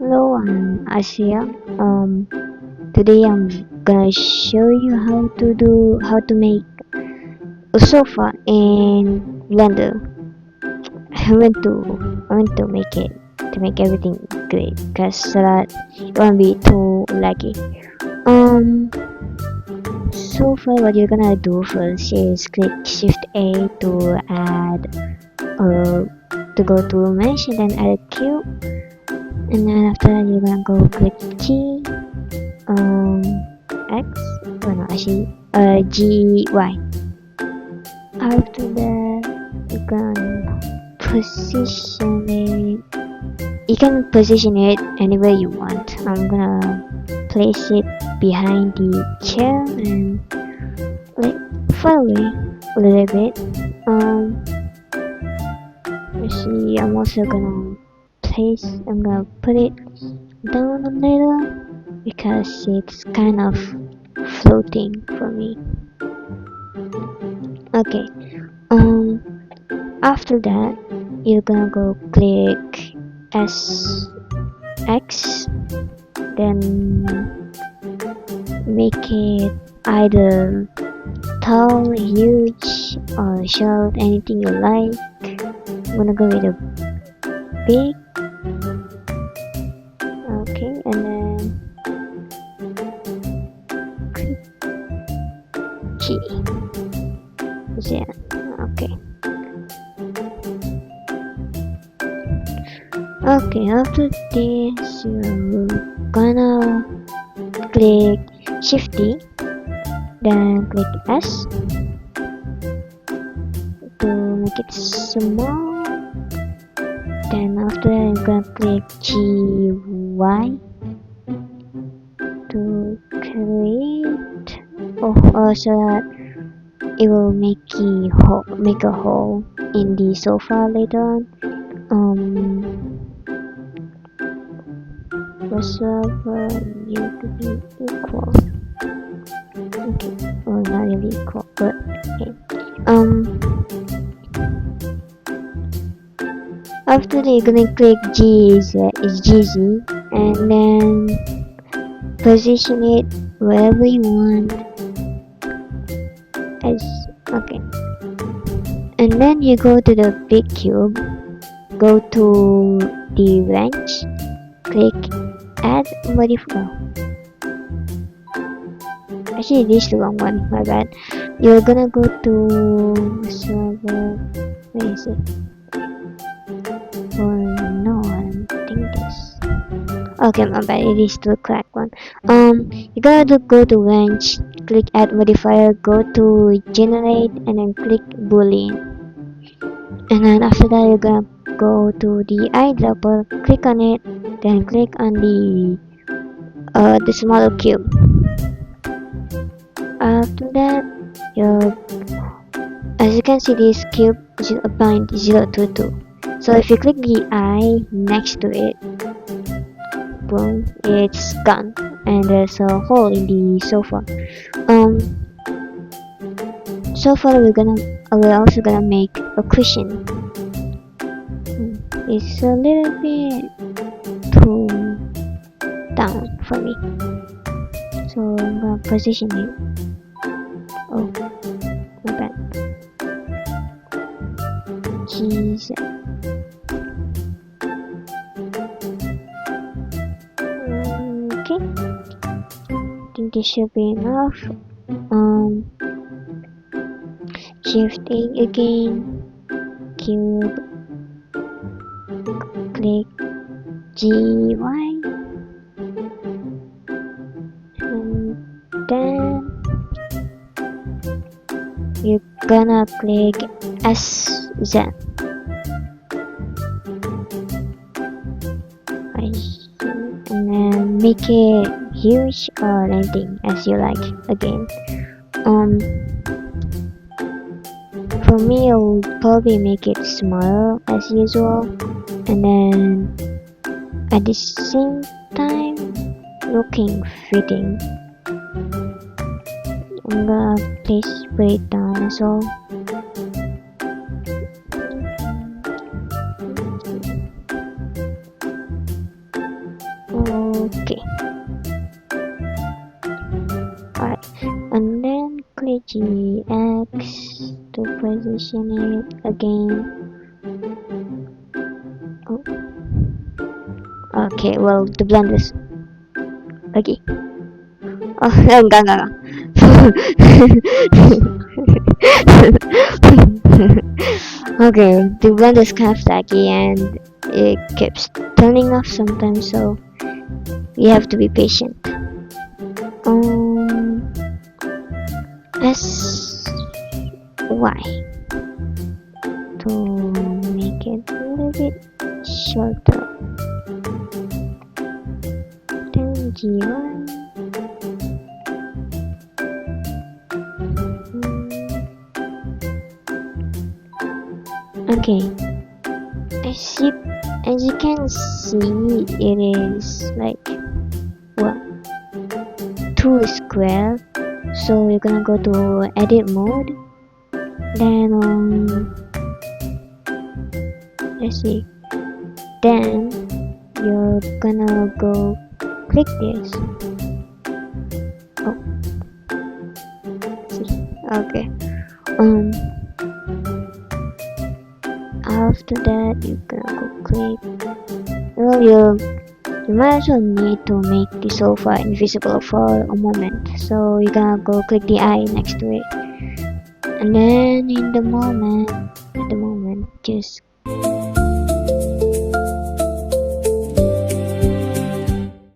Hello, I'm Asiyah. Today I'm gonna show you how to make a sofa in Blender. I want to make everything great because that it won't be too laggy. Um, so far what you're gonna do first is click Shift A to add to go to mesh and then add a cube, and then after that you're gonna go click G X, oh no, actually G Y. After that you can position it. You can position it anywhere you want. I'm gonna place it behind the chair and like far away a little bit. Actually I'm also gonna put it down a little because it's kind of floating for me. Okay. After that you're gonna go click SX, then make it either tall, huge, or short, anything you like. I'm gonna go with a big. Okay, and then click G. Yeah, okay. Okay, after this you're gonna click Shift D, then click S to make it small. Then after that you're gonna click GY to create so that it will make a hole in the sofa later on. Whatsoever need to be equal. Okay, well not really equal, but okay. After that you're gonna click GZ and then position it wherever you want. Okay. And then you go to the big cube, go to the wrench, click add modifier. Actually this is the wrong one, my bad. You're gonna go to server, where is it? Oh no, I don't think this. Okay, my bad, it is the correct one. You gotta go to wrench, click add modifier, go to generate, and then click boolean. And then after that you're gonna go to the eyedropper, click on it, then click on the smaller cube. After that as you can see, this cube is a point 022. So if you click the eye next to it, boom, it's gone and there's a hole in the sofa. So far we're also gonna make a cushion. It's a little bit too down for me, so I'm gonna position it. Oh, my bad. Jeez. Okay, I think this should be enough. Shift A again, cube, click GY, and then you're gonna click SZ. And then make it huge or anything as you like again. For me I'll probably make it smaller as usual, and then at the same time looking fitting. I'm gonna put it down as well. Okay. Alright, and then click GX to position it again. Oh. Okay, well, the blenders. Okay. Oh, enggak. Okay, the blender is kind of tacky and it keeps turning off sometimes, so you have to be patient. SY to make it a little bit shorter. Then G1. Okay, as you can see, it is like two square. So we're gonna go to edit mode. Then let's see. Then you're gonna go click this. Oh, see. Okay. After that, you're gonna go click. Well, you might as well need to make the sofa invisible for a moment. So you're gonna go click the eye next to it, and then at the moment, just